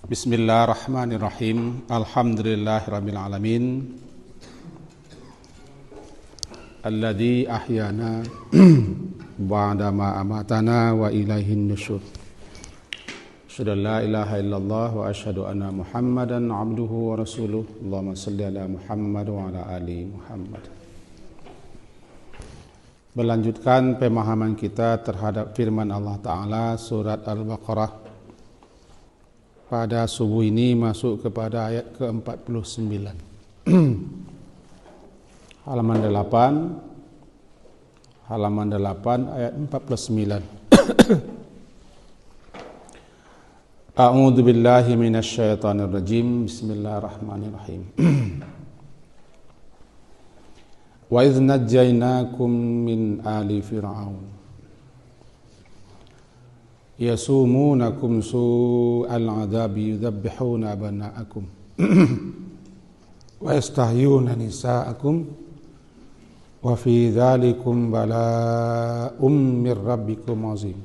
Bismillahirrahmanirrahim. Alhamdulillahirabbil alamin. Alladzi ahyana ba'da ma amatana wa ilaihin nusyur. Asyhadu an la ilaha illallah wa asyhadu anna Muhammadan abduhu wa rasuluh. Allahumma shalli ala Muhammad wa ala ali Muhammad. Melanjutkan pemahaman kita terhadap firman Allah Ta'ala surat Al-Baqarah. Pada subuh ini masuk kepada ayat ke-49. Halaman 8 ayat 49. A'udzu billahi minasy syaithanir rajim. Bismillahirrahmanirrahim. Wa idz najjaynakum min ali fir'aun yasumunakum su'al 'adzabi yudhabbihuna abna'akum wa yastahyuna nisa'akum wa fi dzalikum bala'um mir rabbikum 'azim.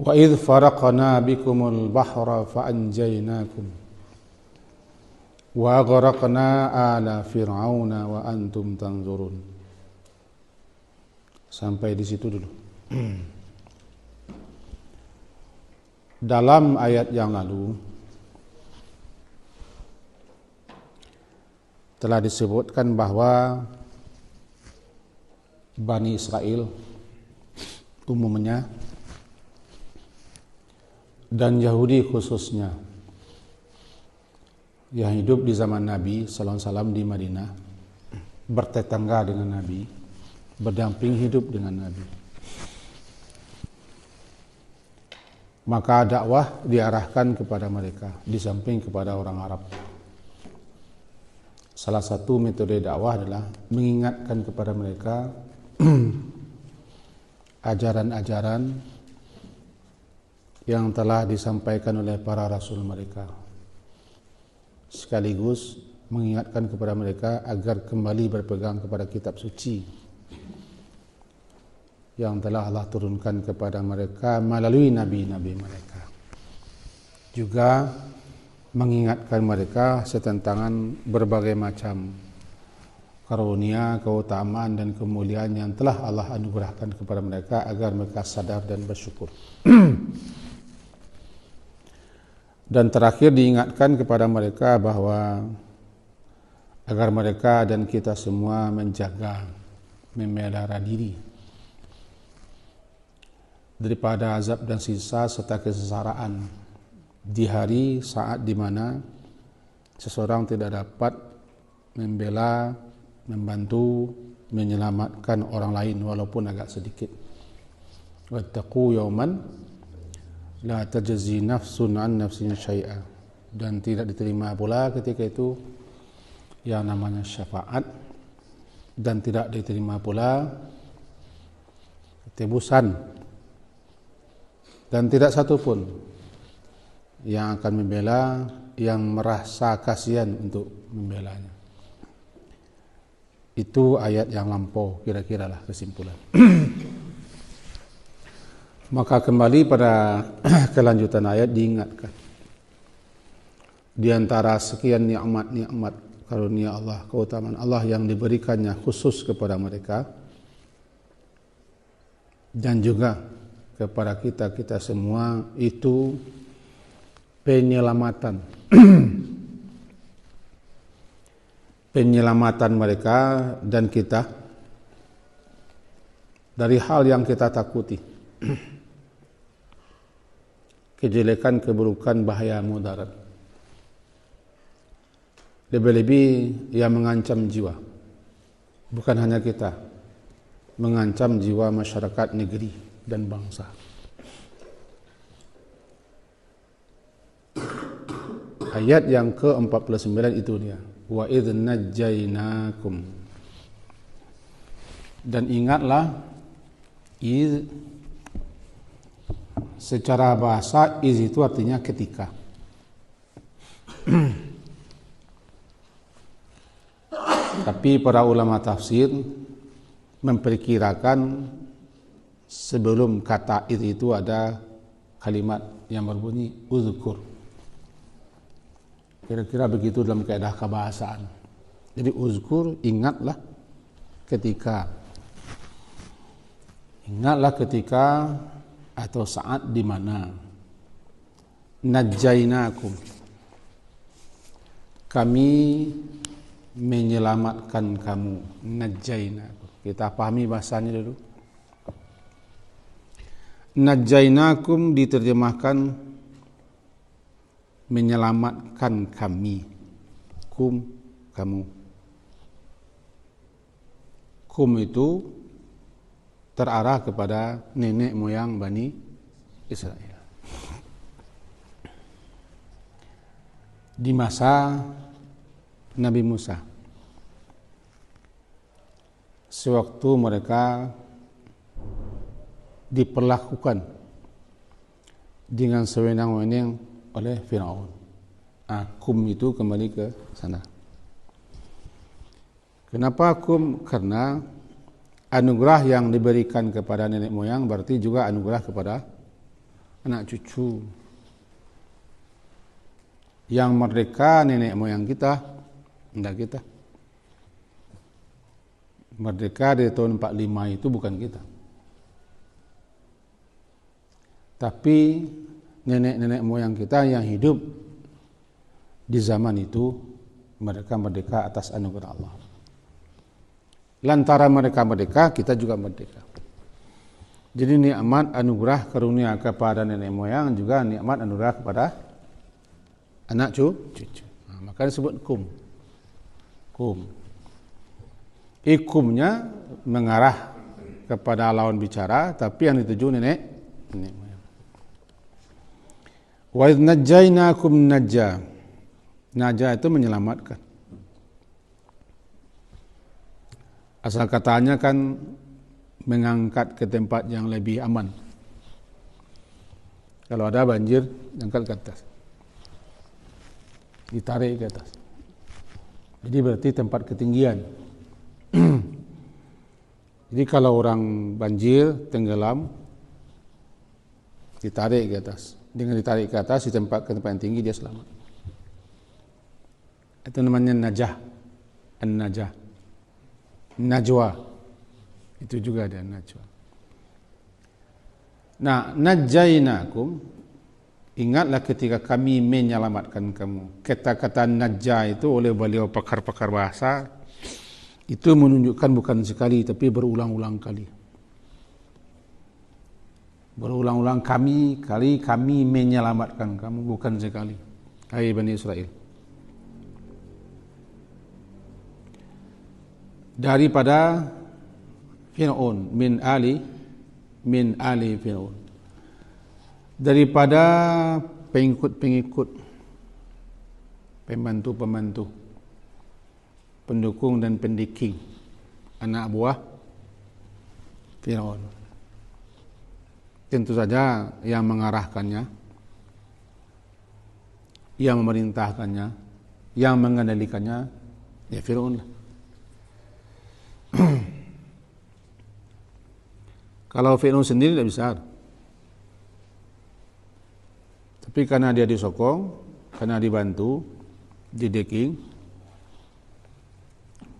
Wa idz faraqna bikumul bahra fa anjaynakum wa aghraqna ala fir'auna wa antum tanzurun. Sampai di situ dulu. Dalam ayat yang lalu telah disebutkan bahwa Bani Israel umumnya dan Yahudi khususnya yang hidup di zaman Nabi sallallahu alaihi wasallam di Madinah, bertetangga dengan Nabi, berdamping hidup dengan Nabi. Maka dakwah diarahkan kepada mereka di samping kepada orang Arab. Salah satu metode dakwah adalah mengingatkan kepada mereka ajaran-ajaran yang telah disampaikan oleh para rasul mereka, sekaligus mengingatkan kepada mereka agar kembali berpegang kepada kitab suci yang telah Allah turunkan kepada mereka melalui nabi-nabi mereka. Juga mengingatkan mereka tentang berbagai macam karunia, keutamaan dan kemuliaan yang telah Allah anugerahkan kepada mereka agar mereka sadar dan bersyukur. Dan terakhir diingatkan kepada mereka bahwa agar mereka dan kita semua menjaga, memelihara diri daripada azab dan siksa serta kesengsaraan di hari saat di mana seseorang tidak dapat membela, membantu, menyelamatkan orang lain walaupun agak sedikit. Wattaqu yawman la tajzi nafsun an nafsin syai'a, dan tidak diterima pula ketika itu yang namanya syafaat, dan tidak diterima pula tebusan, dan tidak satu pun yang akan membela yang merasa kasihan untuk membelanya. Itu ayat yang lampau, kira-kira lah kesimpulan. Maka kembali pada kelanjutan ayat diingatkan, di antara sekian nikmat-nikmat karunia Allah, keutamaan Allah yang diberikannya khusus kepada mereka dan juga kepada kita semua, itu penyelamatan penyelamatan mereka dan kita dari hal yang kita takuti, kejelekan, keburukan, bahaya, mudarat, lebih-lebih yang mengancam jiwa. Bukan hanya kita, mengancam jiwa masyarakat, negeri dan bangsa. Ayat yang ke-49 itu dia, wa idz najjaynakum, dan ingatlah. Iz secara bahasa iz itu artinya ketika. Tapi para ulama tafsir memperkirakan sebelum kata itu ada kalimat yang berbunyi uzkur. Kira-kira begitu dalam kaidah kebahasaan. Jadi uzkur, ingatlah ketika atau saat di mana najjainakum, kami menyelamatkan kamu. Najjainakum, kita pahami bahasanya dulu. Najjainakum diterjemahkan menyelamatkan kami. Kum, kamu. Kum itu terarah kepada nenek moyang Bani Israel. Di masa Nabi Musa, sewaktu mereka diperlakukan dengan sewenang-wenang oleh Firaun. Kum itu kembali ke sana. Kenapa kum? Karena anugerah yang diberikan kepada nenek moyang berarti juga anugerah kepada anak cucu. Yang merdeka nenek moyang kita, tidak kita. Merdeka dari tahun 45 itu bukan kita. Tapi nenek-nenek moyang kita yang hidup di zaman itu, mereka merdeka atas anugerah Allah. Lantaran mereka merdeka, kita juga merdeka. Jadi nikmat anugerah karunia kepada nenek moyang juga nikmat anugerah kepada anak cucu. Maka disebut kum. Ikumnya mengarah kepada lawan bicara, tapi yang dituju nenek moyang. Wa idz najjainakum najja. Najja itu menyelamatkan. Asal katanya kan mengangkat ke tempat yang lebih aman. Kalau ada banjir, angkat ke atas. Ditarik ke atas. Jadi berarti tempat ketinggian. Jadi kalau orang banjir, tenggelam, ditarik ke atas. Dengan ditarik ke atas, di tempat yang tinggi dia selamat. Itu namanya najah. An-najah. Najwa. Itu juga ada najwa. Nah, najjainakum, ingatlah ketika kami menyelamatkan kamu. Kata-kata najja itu oleh beliau pakar-pakar bahasa itu menunjukkan bukan sekali tapi berulang-ulang kali. Berulang-ulang kami menyelamatkan kamu, bukan sekali. Hai Bani Israel. Daripada Fir'aun, min ali Fir'aun. Daripada pengikut-pengikut, pembantu-pembantu, pendukung dan pendiking anak buah Fir'aun. Tentu saja yang mengarahkannya, yang memerintahkannya, yang mengendalikannya, ya Fir'aun lah. Kalau Fir'aun sendiri tidak bisa. Tapi karena dia disokong, karena dibantu, dideking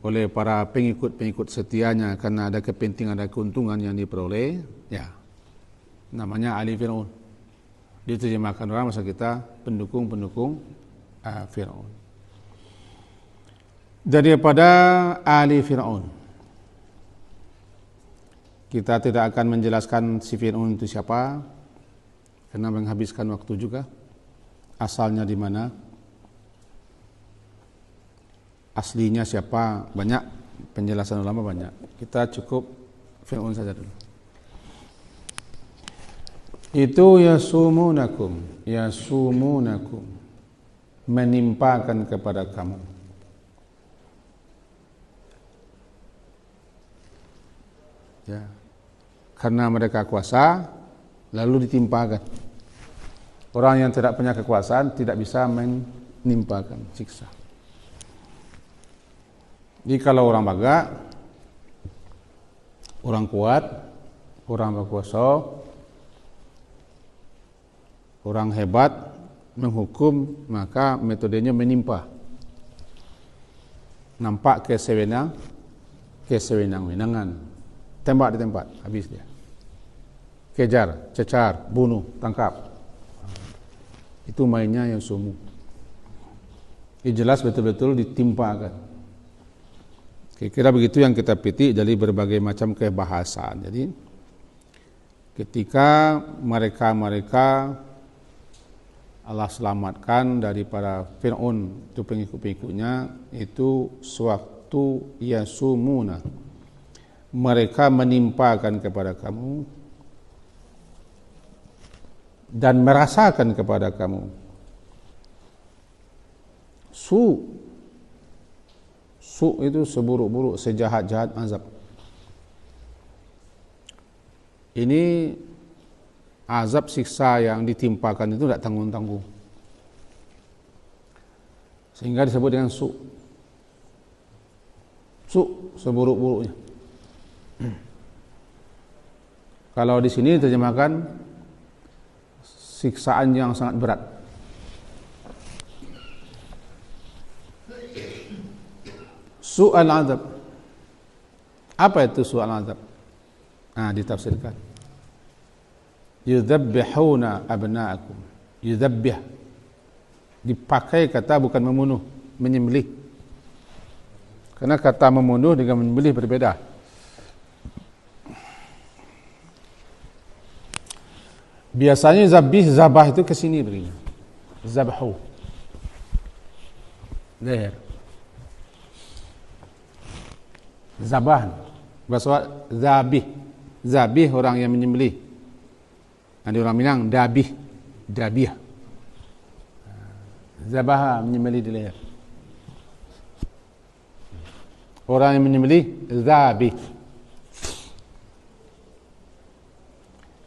oleh para pengikut-pengikut setianya karena ada kepentingan, ada keuntungan yang diperoleh, ya namanya Ali Fir'aun. Diterjemahkan orang masa kita pendukung-pendukung Fir'aun. Daripada Ali Fir'aun, kita tidak akan menjelaskan si Fir'aun itu siapa karena menghabiskan waktu juga. Asalnya di mana, aslinya siapa, banyak penjelasan ulama, banyak. Kita cukup Fir'aun saja dulu. Itu yasumunakum, menimpakan kepada kamu. Ya, karena mereka kuasa, lalu ditimpakan. Orang yang tidak punya kekuasaan tidak bisa menimpakan siksa. Jadi kalau orang baga, orang kuat, orang berkuasa, orang hebat menghukum, maka metodenya menimpa. Nampak kesewenang-wenangan. Tembak di tempat, habis dia. Kejar, cecar, bunuh, tangkap. Itu mainnya yang semu. Ini jelas betul-betul ditimpakan. Kira-kira begitu yang kita petik dari berbagai macam kebahasaan. Jadi ketika mereka Allah selamatkan dari para Fir'aun itu pengikut-pengikutnya, itu sewaktu yasumuna, mereka menimpakan kepada kamu dan merasakan kepada kamu su itu seburuk-buruk, sejahat-jahat azab. Ini azab siksa yang ditimpakan itu tidak tanggung-tanggung, sehingga disebut dengan su seburuk-buruknya. Kalau di sini terjemahkan siksaan yang sangat berat. Su'al azab. Apa itu su'al azab? Ditafsirkan. Yudhabbihuna abna'akum. Yudhabbih. Dipakai kata bukan membunuh, menyembelih. Karena kata membunuh dengan menyembelih berbeda. Biasanya zabah itu ke sini begini. Zabhu. Leher. Zabah. Bahasa zabih orang yang menyembelih. Ada orang Minang dabih. Zabah menyembelih di leher. Orang yang menyembelih zabih.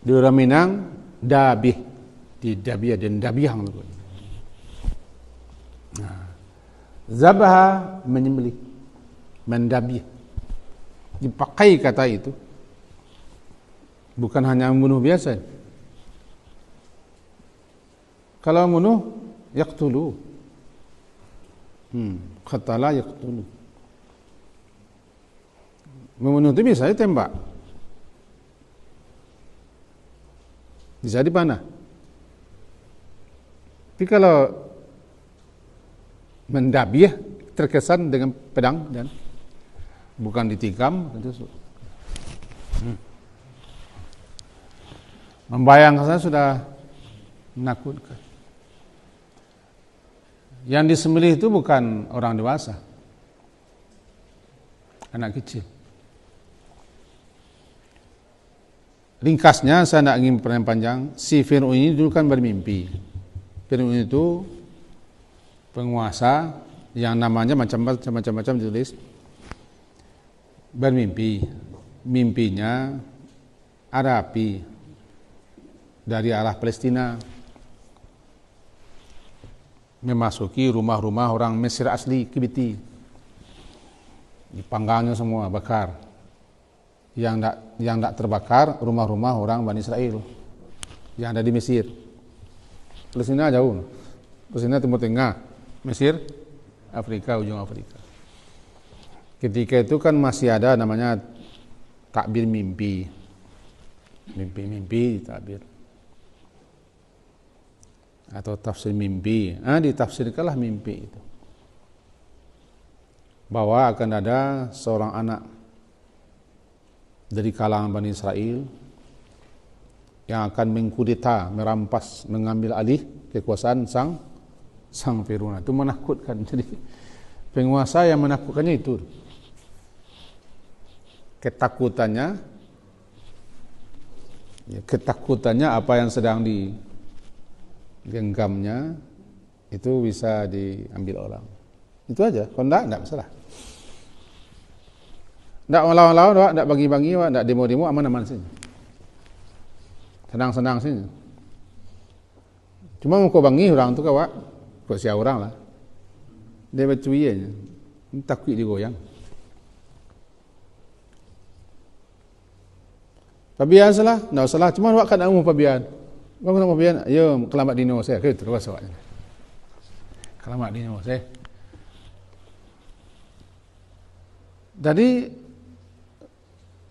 Di orang Minang dabih, di dabiyah dan dabihang. Zabah menyembelih, mendabih. Dipakai kata itu bukan hanya membunuh biasa. Kalau membunuh yaqtulu. Qatala yaqtulu. Membunuh itu bisa ditembak. Bisa dipanah. Tapi kalau mendabih terkesan dengan pedang dan bukan ditikam, tentu membayangkan saya sudah menakutkan. Yang disembelih itu bukan orang dewasa, anak kecil. Ringkasnya, saya tidak ingin panjang. Si Fir'aun ini dulu kan bermimpi. Fir'aun itu penguasa yang namanya macam-macam ditulis. Bermimpi. Mimpinya ada api dari arah Palestina memasuki rumah-rumah orang Mesir asli, Kibiti. Dipanggangnya semua, bakar. Yang tidak terbakar rumah-rumah orang Bani Israel yang ada di Mesir. Palestina jauh. Palestina Timur Tengah, Mesir Afrika, ujung Afrika. Ketika itu kan masih ada namanya takbir mimpi. Mimpi takbir. Atau tafsir mimpi. Ditafsirkanlah mimpi itu. Bahwa akan ada seorang anak dari kalangan Bani Israel yang akan mengkudeta, merampas, mengambil alih kekuasaan sang Fir'aun. Itu menakutkan. Jadi penguasa yang menakutkannya itu. Ketakutannya apa yang sedang digenggamnya itu bisa diambil orang. Itu aja. Kalau tidak masalah. Tidak melawan-lawan, tidak bagi-bagi, tidak demo-demo, aman-aman saja. Senang-senang saja. Cuma mau kau bangi orang tu kawak, kau siapa orang lah. Dia bercuyi aja. Takut digoyang. Pabian salah, tidak salah. Cuma awak kan nak pabian. Bang nak mobil, ayo kelamat dino saya. Ke terus awaknya. Kelamat dino saya. Jadi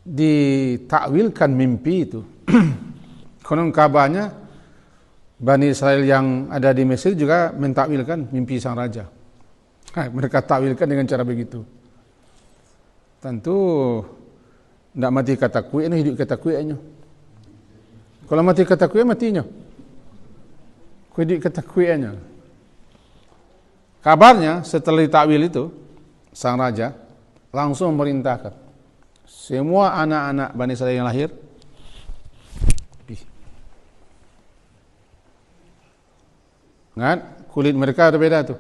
ditakwilkan mimpi itu. Konon kabarnya Bani Israel yang ada di Mesir juga mentakwilkan mimpi sang raja. Mereka takwilkan dengan cara begitu. Tentu tidak mati kata kuih, ini hidup kata kuihnya. Kalau mati kata kuih, matinya. Hidup kata kuihnya. Kabarnya setelah ditakwil itu, sang raja langsung memerintahkan semua anak-anak Bani Israel yang lahir Ingat, kulit mereka berbeda tuh.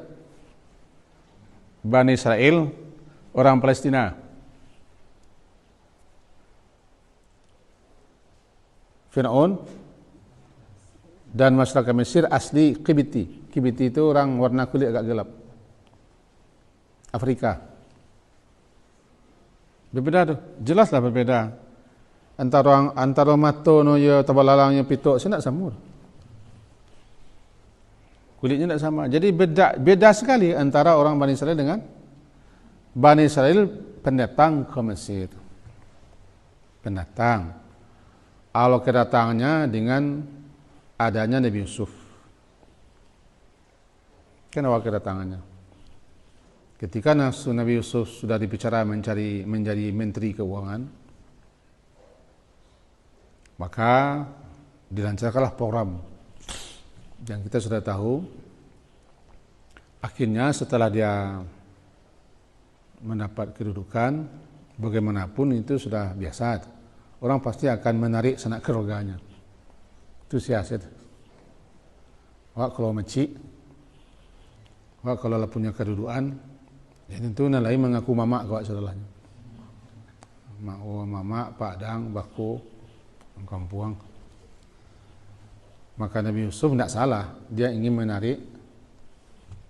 Bani Israel, orang Palestina. Fir'aun dan masyarakat Mesir asli Qibti. Qibti itu orang warna kulit agak gelap. Afrika. Berbeda tuh, jelaslah berbeda. Antara mato no ya tabalalangnya pitok saya nak sama. Kulitnya tidak sama. Jadi beda sekali antara orang Bani Israel dengan Bani Israel pendatang ke Mesir. Pendatang. Allah kedatangannya dengan adanya Nabi Yusuf. Kenapa kedatangannya? Ketika Nabi Yusuf sudah dibicara menjadi Menteri Keuangan, maka dilancarkanlah program. Dan kita sudah tahu, akhirnya setelah dia mendapat kedudukan, bagaimanapun itu sudah biasa. Orang pasti akan menarik sanak keluarganya. Itu siasat. Wah kalau mecik, wah kalau punya kedudukan, ya tentu nalai mengaku mamak kau saudaranya. Mamak, Padang, Bako, Kampuang. Maka Nabi Yusuf tidak salah, dia ingin menarik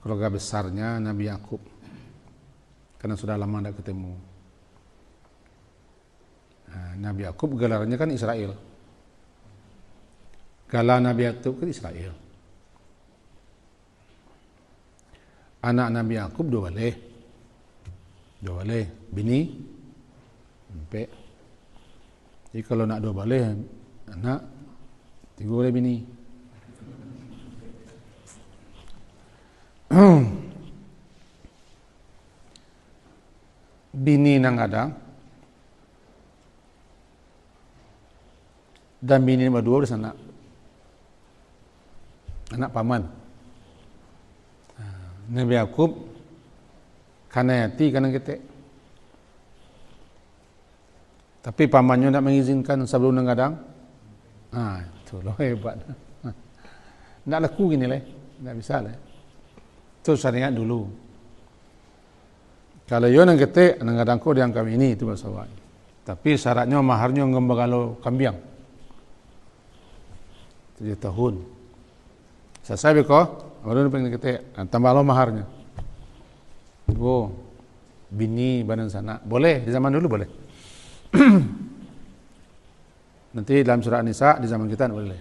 keluarga besarnya Nabi Yakub, karena sudah lama tidak ketemu. Nabi Yakub gelarnya kan Israel. Gelar Nabi Yakub kan Israel. Anak Nabi Yakub dua boleh, bini, empat. Jadi kalau nak dua boleh, anak, tiga boleh bini. Bini nang ada dan bini nombor dua di sana, anak paman. Nabi Yakub kana yati kana ketek, tapi pamannya tidak mengizinkan sebelum nengadang. Itu loh hebat. Tidak laku gini lah, tidak bisa lah. Itu syariat dulu. Kalau yo nang ketek nengadang ko diang kami ini itu bahasa. Tapi syaratnya maharnya ngembagalo kambiang. 7 tahun. Selesai beko, baru pengen ketek, tambah lo maharnya. Bini badan sana. Boleh, di zaman dulu boleh. Nanti dalam surah An-Nisa di zaman kita boleh.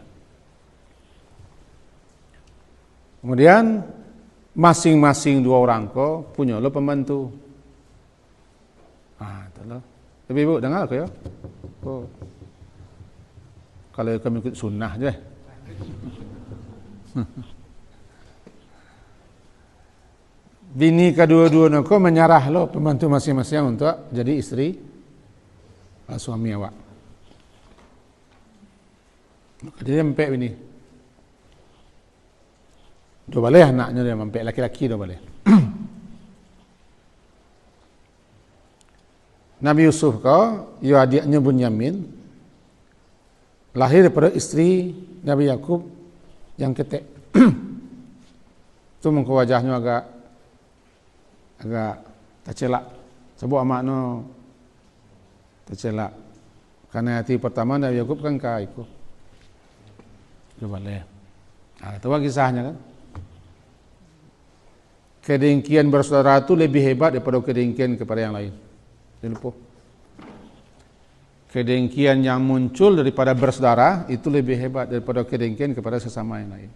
Kemudian masing-masing dua orang ko punya lo pembantu. Itulah. Tapi ibu dengar aku ya. Kalau kami ikut sunnah je. Bini kedua-dua nako menyerah lo pembantu masing-masing untuk jadi istri suami awak. Maka dia mempek bini. Dua boleh anaknya dia mempek laki-laki dua boleh. Nabi Yusuf kau, yo adiknya Bunyamin lahir daripada istri Nabi Yakub yang ketek. Itu muka wajahnya agak tercelak. Sebab amaknya tercelak. Karena hati pertama Nabi Yakub kan kaiku. Itu boleh. Itu kisahnya kan. Kedengkian bersaudara itu lebih hebat daripada kedengkian kepada yang lain. Jangan lupa. kedengkian yang muncul daripada bersaudara itu lebih hebat daripada kedengkian kepada sesama yang lain.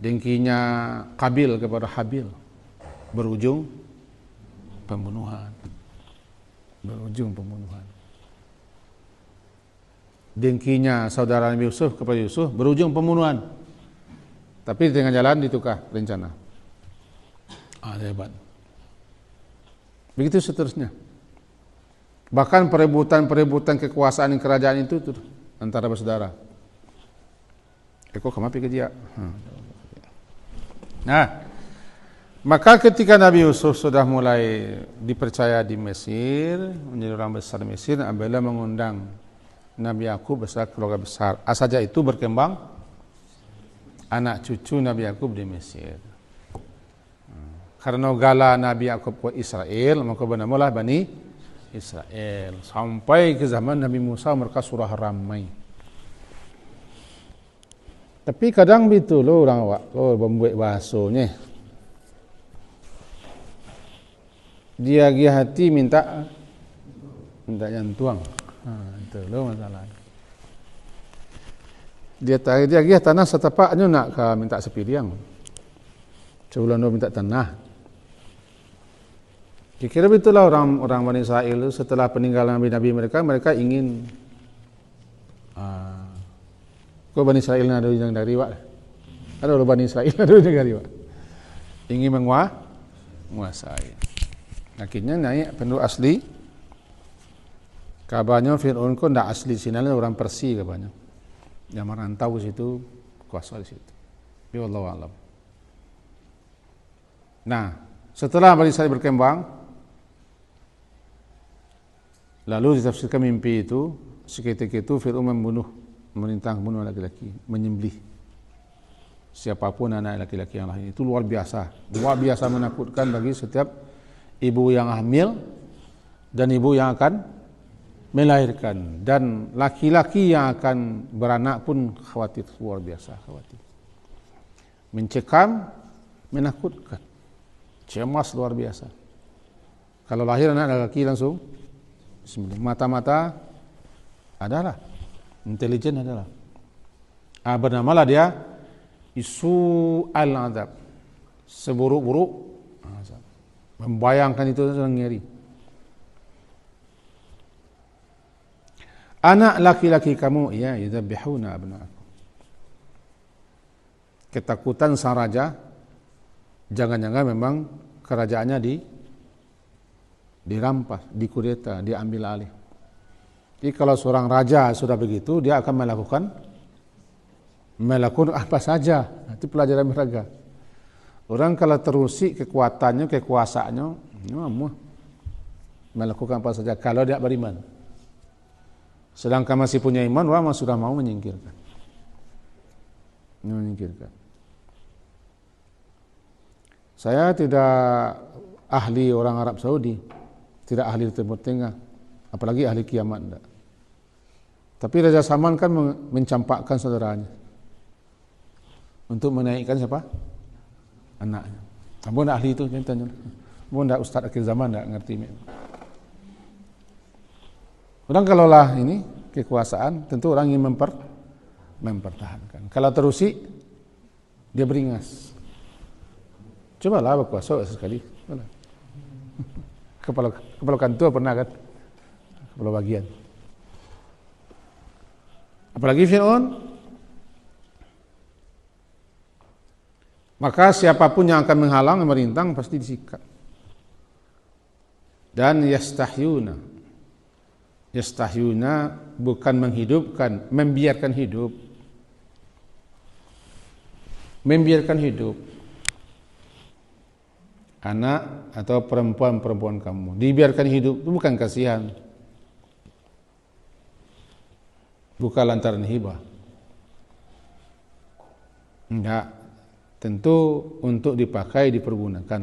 Dengkinya Qabil kepada Habil berujung pembunuhan. Berujung pembunuhan. Dengkinya saudara Nabi Yusuf kepada Yusuf berujung pembunuhan. Tapi di tengah jalan ditukar rencana. Hebat. Begitu seterusnya. Bahkan perebutan kekuasaan dan kerajaan itu tuh, antara bersaudara. Kok kemapi kerja? Nah, maka ketika Nabi Yusuf sudah mulai dipercaya di Mesir, menjadi orang besar di Mesir, apabila mengundang Nabi Yakub besar keluarga besar. Saja itu berkembang anak cucu Nabi Yakub di Mesir. Karena gala Nabi Yakub ke Israel, maka bernamalah Bani Israel. Sampai ke zaman Nabi Musa mereka surah ramai. Tapi kadang begitu loh orang awak, membuat bahasanya. Dia hati minta nyantuang. Itu loh masalah. Dia tanah setapaknya nak ke minta sepiliang. Sebelum dia minta tanah. Kira-kira begitulah orang Bani Israel setelah peninggalan nabi-nabi mereka ingin kau Bani Israel ada yang dari wak. Ada orang Bani Israel ada yang dari wak. Ingin menguasai. Akhirnya naik penduduk asli. Kabarnya Fir'aun kau tidak asli sini, orang Persia kabarnya. Yang merantau ke situ, kuasa di situ. Ya Allah alam. Nah, setelah Bani Israel berkembang, lalu ditafsirkan mimpi itu, seketika itu Fir'aun memerintah membunuh laki-laki, menyembelih siapapun anak laki-laki yang lain. Itu luar biasa menakutkan bagi setiap ibu yang hamil dan ibu yang akan melahirkan, dan laki-laki yang akan beranak pun khawatir, luar biasa khawatir, mencekam, menakutkan, cemas luar biasa. Kalau lahir anak laki langsung mata-mata adalah intelijen adalah bernamalah dia isu al-adab, seburuk-buruk azab. Membayangkan itu sangat ngeri. Anak laki-laki kamu yudzabihuna abna'akum. Ketakutan sang raja, jangan-jangan memang kerajaannya dirampas, dikudeta, diambil alih. Jadi kalau seorang raja sudah begitu, dia akan melakukan apa saja. Itu pelajaran mereka. Orang kalau terusik kekuatannya, kekuasaannya, melakukan apa saja kalau dia beriman. Sedangkan masih punya iman, orang sudah mau menyingkirkan. Saya tidak ahli orang Arab Saudi, tidak ahli Timur Tengah, apalagi ahli kiamat enggak. Tapi Raja Salman kan mencampakkan saudaranya untuk menaikkan siapa? Anaknya. Kamu enggak ahli itu contohnya. Kamu enggak ustaz akhir zaman enggak ngerti. Orang kalaulah ini kekuasaan, tentu orang ingin mempertahankan. Kalau terusi, dia beringas. Cobalah berkuasa sekali. Kepala kantor pernah kan? Kepala bagian. Apalagi Fir'aun. Maka siapapun yang akan menghalang, merintang, pasti disikat. Dan yastahyuna bukan menghidupkan, membiarkan hidup. Membiarkan hidup anak atau perempuan kamu. Dibiarkan hidup itu bukan kasihan. Bukan lantaran hibah. Enggak. Tentu untuk dipakai, dipergunakan.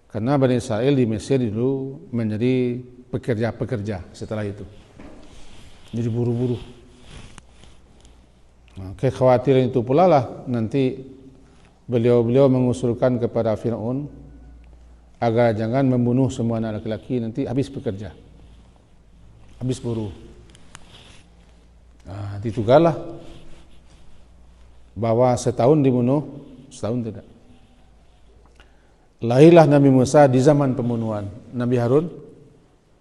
Karena Bani Israel di Mesir dulu menjadi pekerja-pekerja setelah itu. Jadi buru-buru. Nah, kekhawatiran itu pula lah nanti beliau mengusulkan kepada Fir'aun agar jangan membunuh semua anak laki-laki, nanti habis pekerja. habis buruh. Nah, ditugalah bahwa setahun dibunuh, setahun tidak. Lahirlah Nabi Musa di zaman pembunuhan, Nabi Harun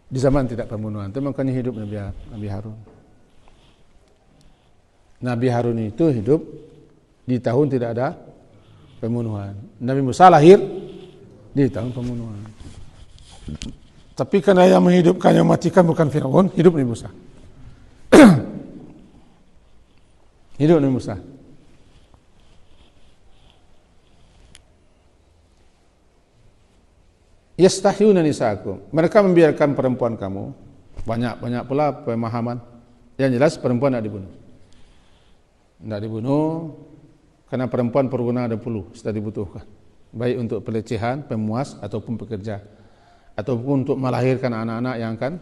di zaman tidak pembunuhan. Itu makanya hidup Nabi Harun. Nabi Harun itu hidup di tahun tidak ada pembunuhan. Nabi Musa lahir di tahun pembunuhan. Tapi karena yang menghidupkan, yang matikan bukan Firaun, hidup Nabi Musa. Hidup Nabi Musa. Yastahyuna nisaakum. Mereka membiarkan perempuan kamu. Banyak pula pemahaman. Yang jelas perempuan tidak dibunuh. Tidak dibunuh karena perempuan perguna ada 10 sudah dibutuhkan. Baik untuk pelecehan, pemuas ataupun pekerja, ataupun untuk melahirkan anak-anak yang akan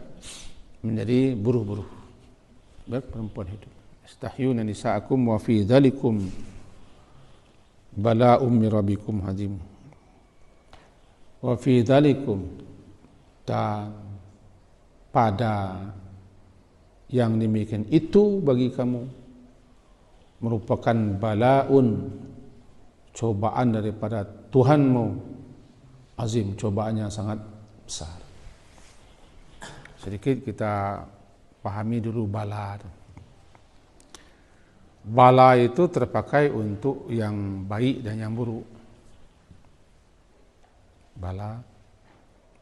menjadi buruh-buruh. Perempuan hidup. Yastahyuna nisaakum wa fi dzalikum bala'um min rabbikum azim. Wa fi dzalikum, dan pada yang demikian itu bagi kamu merupakan bala'un, cobaan daripada Tuhanmu, azim, cobaannya sangat besar. Sedikit kita pahami dulu bala. Bala itu terpakai untuk yang baik dan yang buruk.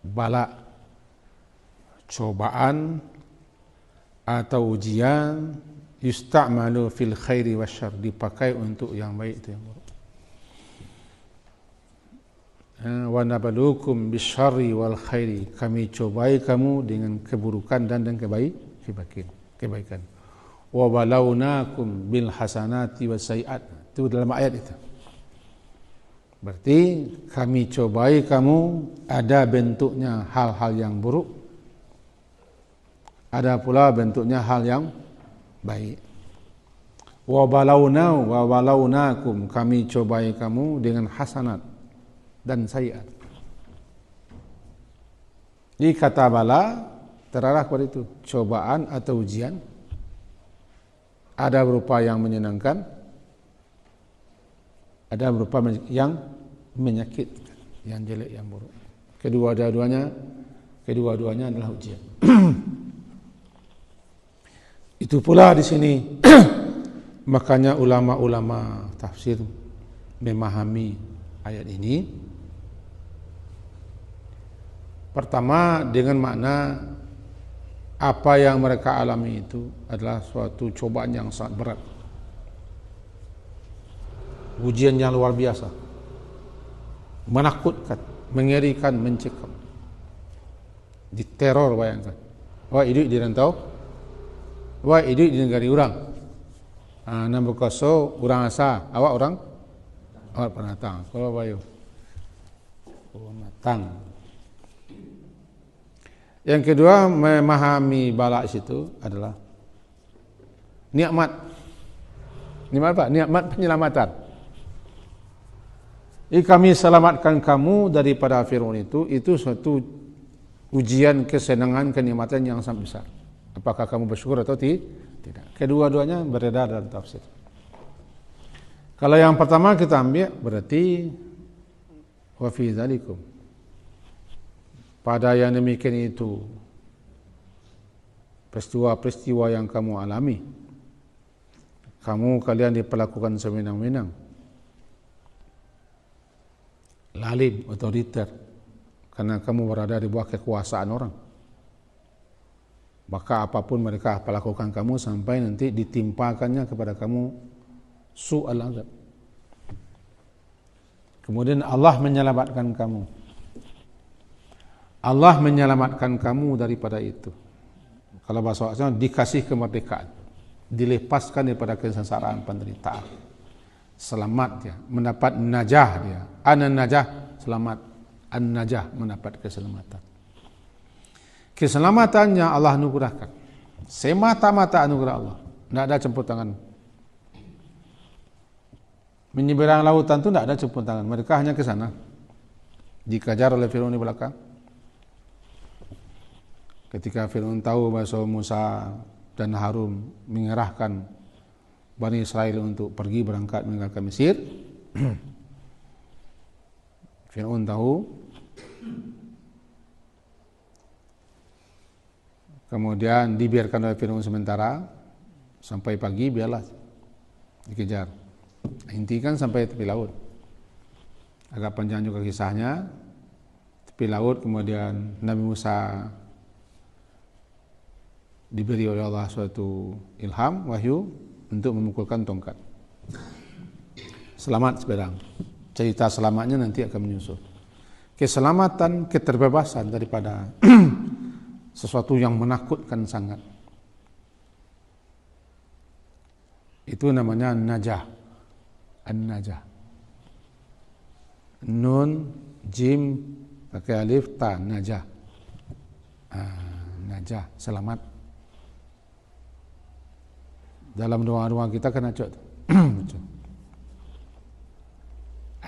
Bala cobaan atau ujian, yusta'malu fil khairi wasyarr, dipakai untuk yang baik itu yang buruk. Wa nabluukum bisyarri wal khairi, kami cobai kamu dengan keburukan dan kebaikan. Wa balaunakum bil hasanati was sayiat, itu dalam ayat itu. Berarti kami cobai kamu, ada bentuknya hal-hal yang buruk, ada pula bentuknya hal yang baik. Wa balaunakum, kami cobai kamu dengan hasanat dan sayiat. Di kata bala terarah kepada itu, cobaan atau ujian. Ada berupa yang menyenangkan, ada berupa yang menyakitkan, yang jelek, yang buruk. Kedua-duanya adalah ujian. Itu pula di sini makanya ulama-ulama tafsir memahami ayat ini pertama dengan makna apa yang mereka alami itu adalah suatu cobaan yang sangat berat, ujian yang luar biasa, menakutkan, mengerikan, mencekam, diteror. Bayangkan, wah hidup di rantau, wah hidup di negara orang, nampak koso orang asa, awak pendatang, kalau bayu pendatang. Yang kedua, memahami balak situ adalah nikmat apa? Nikmat penyelamatan. Kami selamatkan kamu daripada Firaun itu suatu ujian, kesenangan, kenikmatan yang sangat besar. Apakah kamu bersyukur atau tidak? Kedua-duanya beredar dalam tafsir. Kalau yang pertama kita ambil berarti wa fi dzalikum, pada yang demikian itu peristiwa-peristiwa yang kamu alami, kalian diperlakukan sewenang-wenang, lalim, otoriter, karena kamu berada di bawah kekuasaan orang. Maka apapun mereka perlakukan kamu sampai nanti ditimpakannya kepada kamu su'al azab. Kemudian Allah menyelamatkan kamu. Allah menyelamatkan kamu daripada itu. Kalau bahasa Arabnya dikasih kemerdekaan, dilepaskan daripada kesengsaraan, penderitaan. Selamat dia, mendapat najah dia. An-najah, selamat. An-najah, mendapat keselamatan. Keselamatannya Allah anugerahkan. Semata-mata anugerah Allah. Tidak ada campur tangan. Menyeberang lautan itu tidak ada campur tangan. Mereka hanya ke sana. Dikejar oleh Firaun di belakang. Ketika Fir'aun tahu bahwa Musa dan Harun mengerahkan Bani Israel untuk pergi berangkat meninggalkan Mesir, Fir'aun tahu, kemudian dibiarkan oleh Fir'aun sementara sampai pagi, biarlah dikejar. Inti kan sampai tepi laut. Agak panjang juga kisahnya. Tepi laut, kemudian Nabi Musa diberi oleh Allah suatu ilham, wahyu untuk memukulkan tongkat. Selamat sekarang. Cerita selamatnya nanti akan menyusul. Keselamatan, keterbebasan daripada sesuatu yang menakutkan sangat. Itu namanya najah. An-najah. Nun, jim, pakai alif, ta, najah. Najah, selamat. Dalam doa-doa kita kena cok.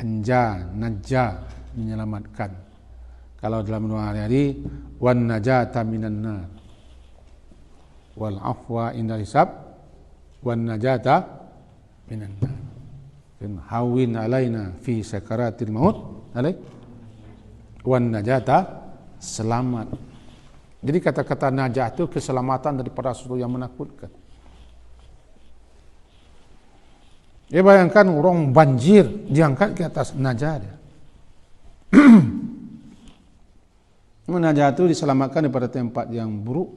Anja, najah, menyelamatkan. Kalau dalam doa hari-hari, wan najata minan nar, wal afwa inda hisab, wan najata minan nar. Hawin alaina fi sakaratil maut, alaik, wan najata, selamat. Jadi kata-kata najah itu keselamatan daripada sesuatu yang menakutkan. Ya bayangkan orang banjir diangkat ke atas najah dia. Najah itu diselamatkan daripada tempat yang buruk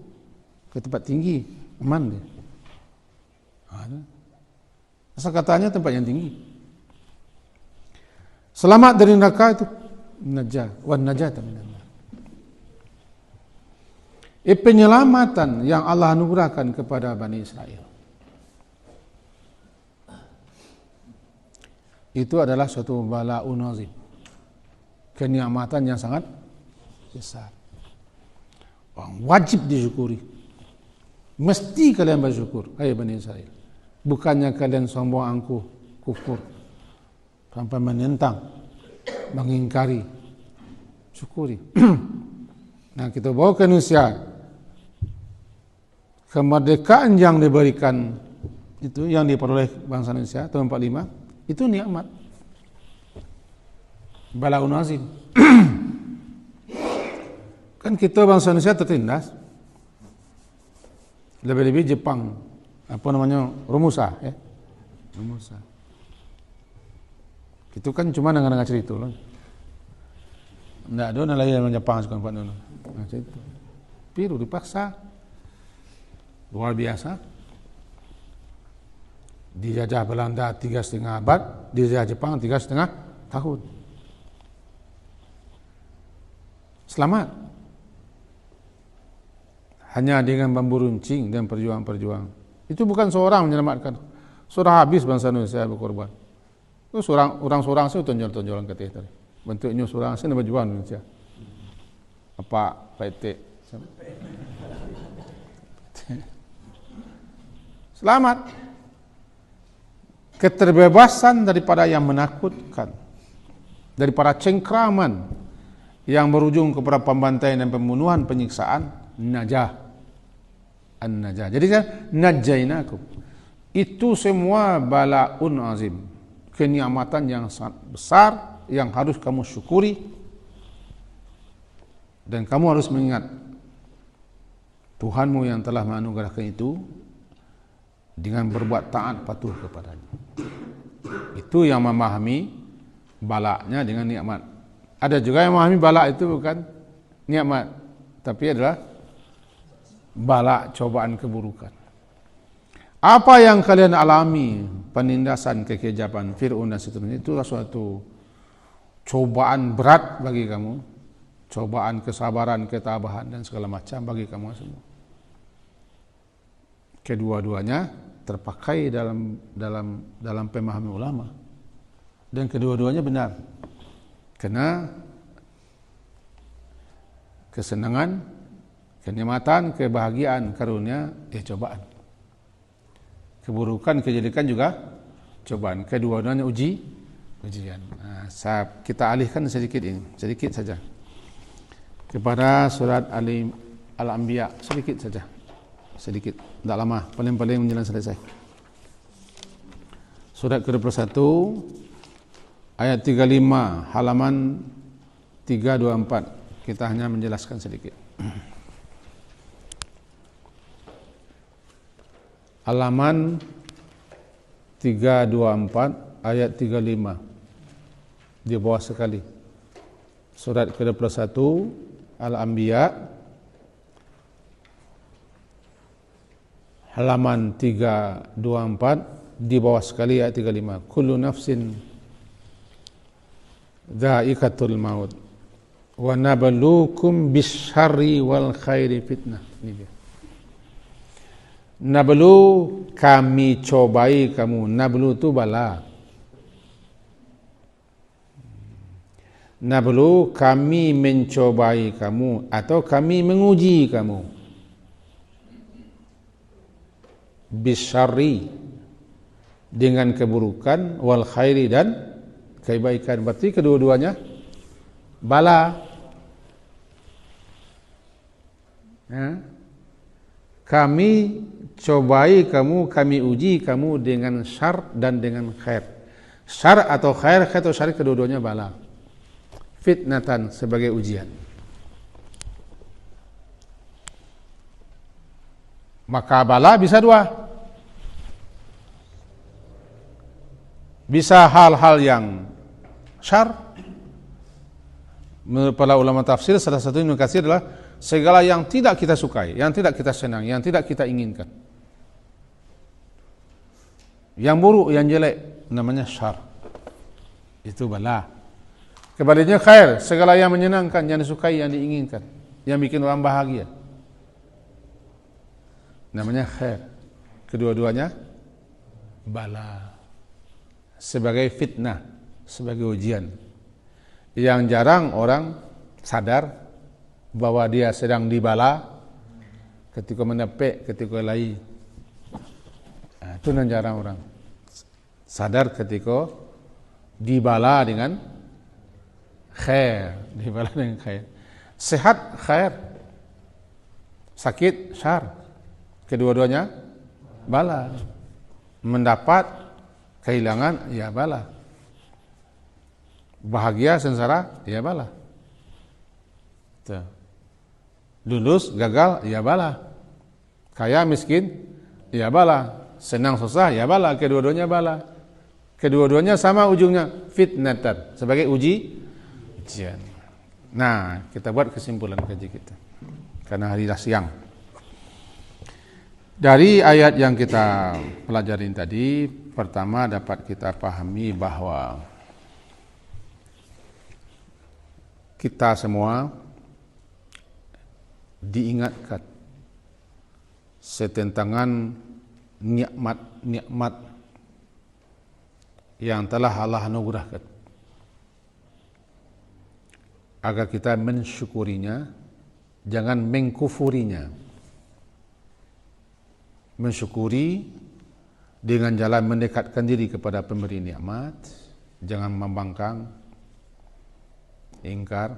ke tempat tinggi, aman dia. Asal katanya tempat yang tinggi. Selamat dari neraka itu najah, wan najata minan nar. Penyelamatan yang Allah anugerahkan kepada Bani Israel itu adalah suatu bala'un azim, kenikmatan yang sangat besar. Wajib disyukuri. Mesti kalian bersyukur, hai Bani Israel. Bukannya kalian sombong angkuh, kufur, sampai menentang, mengingkari. Syukuri. Nah, kita bawa ke Indonesia, kemerdekaan yang diberikan itu, yang diperoleh bangsa Indonesia tahun 45, itu nikmat. Bala'un azim. Kan kita bangsa Indonesia tertindas. Lebih-lebih Jepang, apa namanya, Romusa, ya. Romusa. Itu kan cuma dengar-dengar cerita loh. Enggak ada lagi yang Jepang sekarang Pak Nono. Nah, itu. Piru dipaksa. Luar biasa. Dijajah Belanda 3,5 abad, dijajah Jepang 3,5 tahun. Selamat. Hanya dengan bambu runcing dan perjuangan-perjuangan. Itu bukan seorang menyelamatkan. Sudah habis bangsa Indonesia berkorban. Itu orang-orang sih tonjol-tonjolan ketih tadi. Bentuknya seorang sih berjuang Indonesia. Apa PT? Selamat. Keterbebasan daripada yang menakutkan, daripada cengkraman yang berujung kepada pembantaian dan pembunuhan, penyiksaan, najah. An-najah. Jadi kan najainakum. Itu semua bala'un azim, kenikmatan yang sangat besar yang harus kamu syukuri, dan kamu harus mengingat Tuhanmu yang telah menganugerahkan itu dengan berbuat taat patuh kepadanya. Itu yang memahami balaknya dengan nikmat. Ada juga yang memahami balak itu bukan nikmat, tapi adalah balak, cobaan, keburukan. Apa yang kalian alami, penindasan, kekejapan Fir'aun dan seterusnya, itulah suatu cobaan berat bagi kamu, cobaan kesabaran, ketabahan dan segala macam bagi kamu semua. Kedua-duanya terpakai dalam pemahaman ulama, dan kedua-duanya benar. Karena kesenangan, kenikmatan, kebahagiaan, karunia, cobaan. Keburukan, kejelekan juga cobaan. Kedua-duanya ujian. Nah, kita alihkan sedikit saja kepada surat Al-Anbiya, sedikit saja. Sedikit, tidak lama, paling-paling menjelang selesai. Surat ke-21 ayat 35 halaman 324. Kita hanya menjelaskan sedikit. Halaman 324 ayat 35 di bawah sekali. Surat ke-21 Al-Anbiya halaman 324 di bawah sekali ayat 35. Kullu nafsin dha'iqatul maut wa nabluukum bisyarri wal khairi fitnah. Ini dia. Nablu, kami cobai kamu. Nablu itu bala. Nablu, kami mencobai kamu atau kami menguji kamu. Bisyarri, dengan keburukan, wal khairi, dan kebaikan. Berarti kedua-duanya bala. Ya. Kami cobai kamu, kami uji kamu dengan syar dan dengan khair. Syar atau khair atau syar, kedua-duanya bala. Fitnatan, sebagai ujian. Maka bala bisa dua. Bisa hal-hal yang syar. Menurut para ulama tafsir, salah satu Ibnu Katsir adalah segala yang tidak kita sukai, yang tidak kita senang, yang tidak kita inginkan. Yang buruk, yang jelek, namanya syar. Itu bala. Kebaliknya khair, segala yang menyenangkan, yang disukai, yang diinginkan, yang bikin orang bahagia, namanya khair. Kedua-duanya bala. Sebagai fitnah, sebagai ujian. Yang jarang orang sadar bahwa dia sedang dibala ketika menepek, ketika lai. Nah, itu yang jarang orang sadar ketika dibala dengan khair, dibala dengan khair. Sehat khair, sakit syar. Kedua-duanya bala. Mendapat, kehilangan, ya bala. Bahagia, sengsara, ya bala. Tuh. Lulus, gagal, ya bala. Kaya, miskin, ya bala. Senang, susah, ya bala. Kedua-duanya bala. Kedua-duanya sama ujungnya, fitnatan, sebagai ujian. Nah, kita buat kesimpulan kaji kita, karena hari dah siang. Dari ayat yang kita pelajarin tadi, pertama dapat kita pahami bahwa kita semua diingatkan setentangan nikmat-nikmat yang telah Allah anugerahkan, agar kita mensyukurinya, jangan mengkufurinya. Mensyukuri dengan jalan mendekatkan diri kepada pemberi nikmat, jangan membangkang, ingkar,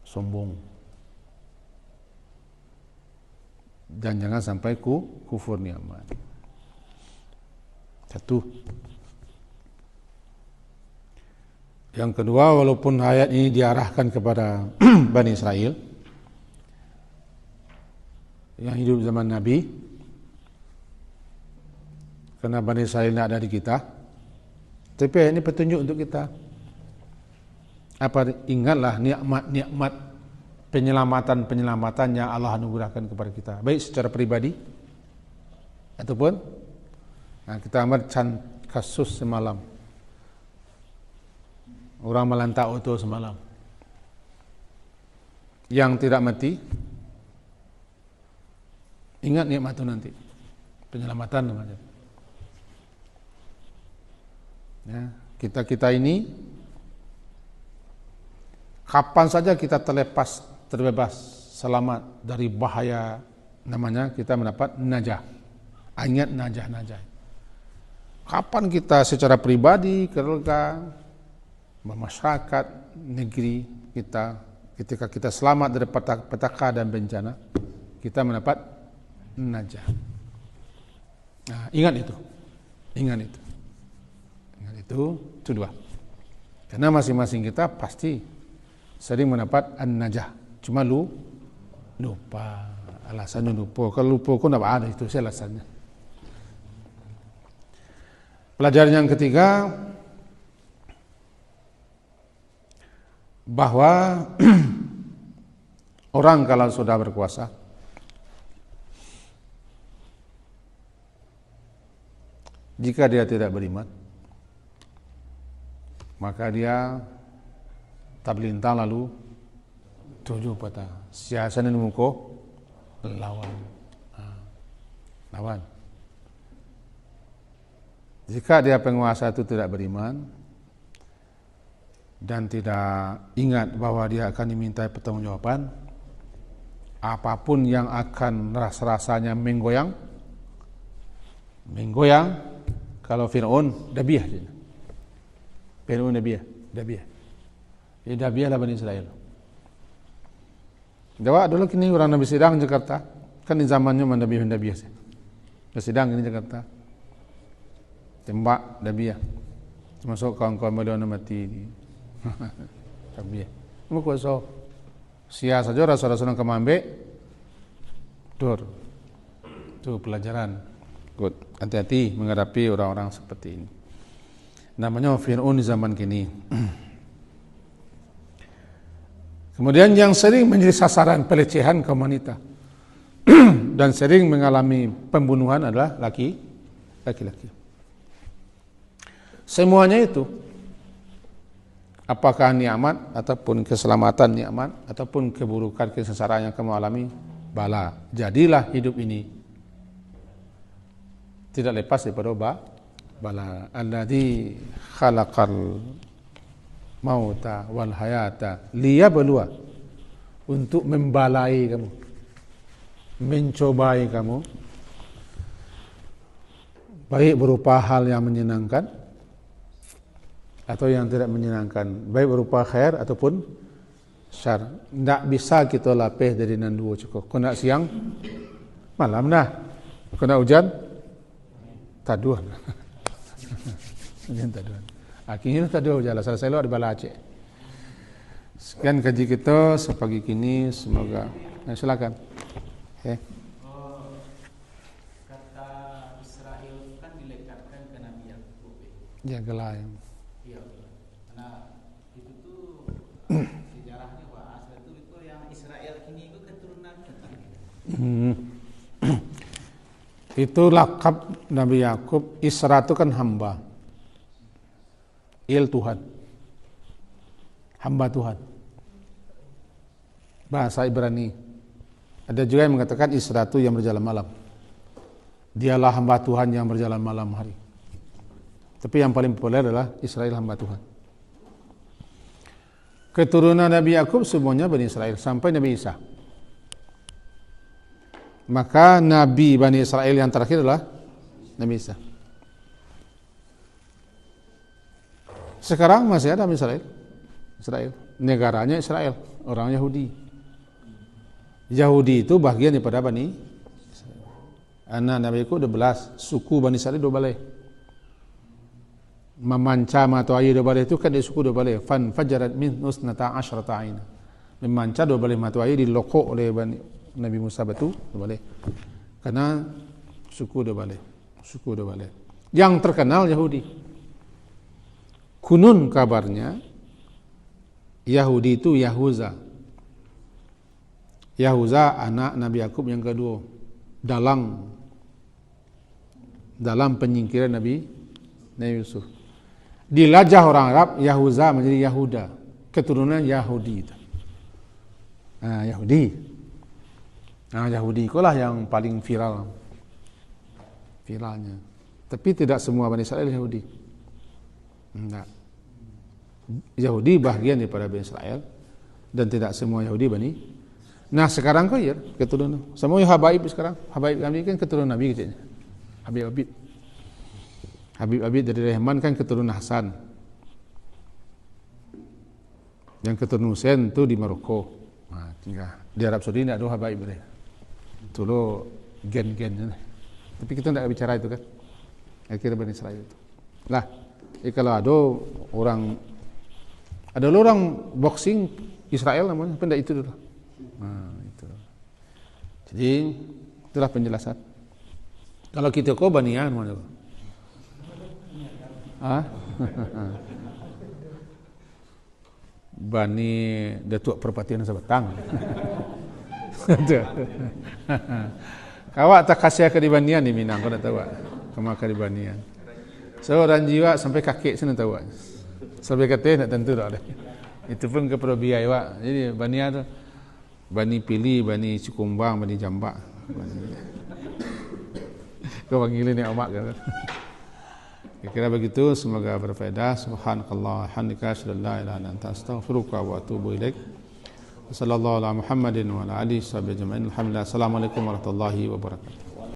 sombong, dan jangan sampai kufur nikmat. Satu. Yang kedua, walaupun ayat ini diarahkan kepada Bani Israel yang hidup zaman Nabi, karena Bani Israel tidak ada di kita, tapi ini petunjuk untuk kita. Apa? Ingatlah nikmat-nikmat penyelamatan yang Allah anugerahkan kepada kita, baik secara pribadi ataupun kita ambil kasus semalam, orang melantak auto semalam yang tidak mati. Ingat nikmat itu nanti, penyelamatan namanya. Ya, kita ini kapan saja kita terbebas, selamat dari bahaya, namanya kita mendapat najah. Ingat najah. Kapan kita secara pribadi, keluarga, masyarakat, negeri kita, ketika kita selamat dari petaka dan bencana, kita mendapat najah. Nah, ingat itu. Itu dua. Karena masing-masing kita pasti sering mendapat an-najah. Cuma lupa. Alasannya lupa. Kalau lupa kok tidak ada, itu sih alasannya. Pelajaran yang ketiga, bahwa orang kalau sudah berkuasa, jika dia tidak beriman, maka dia tablintang lalu tujuh patah. Siasana muko lawan. Jika dia penguasa itu tidak beriman dan tidak ingat bahwa dia akan dimintai pertanggungjawaban, apapun yang akan rasanya menggoyang. Kalau Fir'aun dabiah je. Fir'aun dabiah. Dia dabiah lah Bani Israel. Jawa dulu kini orang Nabi Sidang Jakarta, kan di zamannya mendabiah sih. Sidang ini Jakarta. Tembak dabiah. Masuk kawan-kawan Madonna mati di dabiah. Mau kuasa sia saja rasa-rasa kemambe. Dur. Itu pelajaran. Good. Hati-hati menghadapi orang-orang seperti ini. Namanya Fir'aun di zaman kini. Kemudian yang sering menjadi sasaran pelecehan kaum wanita dan sering mengalami pembunuhan adalah laki-laki. Semuanya itu, apakah nikmat ataupun keselamatan nikmat ataupun keburukan kesengsaraan yang kamu alami, bala. Jadilah hidup ini tidak lepas daripada bala. Alladzi khalaqal mauta wal hayata liyabluwa, untuk membalai kamu, mencobai kamu, baik berupa hal yang menyenangkan atau yang tidak menyenangkan, baik berupa khair ataupun syar. Tidak bisa kita lapih dari nan dua cukup. Kena siang malam dah, kena hujan taduan. Hujan taduan. Akhirnya tadi jalan selesai lo ada bala Aceh. Sekian kaji kita sepagi kini, semoga. Nah, silakan. Kata Israel kan dilekatkan ke Nabi Yakub. Ya gelai. Iya. Nah, itu tuh sejarahnya Pak. Itu yang Israel kini itu keturunan Itu lakab Nabi Yakub. Isra itu kan hamba. Tuhan, hamba Tuhan, bahasa Ibrani. Ada juga yang mengatakan Isra itu yang berjalan malam. Dialah hamba Tuhan yang berjalan malam hari. Tapi yang paling populer adalah Israel hamba Tuhan. Keturunan Nabi Yakub semuanya Bani Israel sampai Nabi Isa. Maka Nabi Bani Israel yang terakhir adalah Nabi Isa. Sekarang masih ada Israel. Negaranya Israel, orang Yahudi. Yahudi itu bagian daripada Bani Israel. Anak Nabi Yakub 12, suku Bani Israel 12. Memanca mata air 12 itu kan di suku 12. Fan fajarat min usnata asyrata aina. Memanca 12 mata air dilokok oleh Nabi Musa batu 12. Karena suku 12. Yang terkenal Yahudi. Kunun kabarnya Yahudi itu Yahuza. Yahuza anak Nabi Yakub yang kedua dalam penyingkiran Nabi Yusuf. Dilajah orang Arab, Yahuza menjadi Yahuda, keturunan Yahudi. Yahudi itulah yang paling viralnya. Tapi tidak semua Bani Israel Yahudi. Enggak. Yahudi bagian daripada Bani Israel dan tidak semua Yahudi Bani. Nah sekarang kok ya keturunan semua Habaib sekarang. Habaib kami kan keturunan Nabi gitu. Habib dari Rahman kan keturunan Hasan. Yang keturunan Husain itu di Maroko. Nah, di Arab Saudi tidak ada Habaib. Itu lo gen-gennya. Tapi kita tidak bicara itu kan. Akhirnya Bani Israel itu. Lah, kalau ada orang boxing Israel namanya, apa itu dulu. Nah, itu. Jadi itulah penjelasan. Kalau kita kok Banian mana? Bani Datuk Perpatian Sabatang. Kawak tak kasih ke di Banian di Minang, kau nak tahu tak? Kemaka di Banian. Seorang jiwa sampai kakek sana tahu. Sampai kata nak tentu tak ada. Itu pun kepada biaya wak. Jadi Banian tu Bani Pili, Bani Cikumbang, Bani Jambak. Kau panggil ni amak kan? Kira begitu, semoga berfaedah. Subhanakallah, hamdika, asyhadu an la ilaha illa anta, astaghfiruka wa atubu ilaik. Sallallahu ala Muhammadin wa ala alihi wa sahbihi ajma'in. Alhamdulillah. Assalamualaikum warahmatullahi wabarakatuh.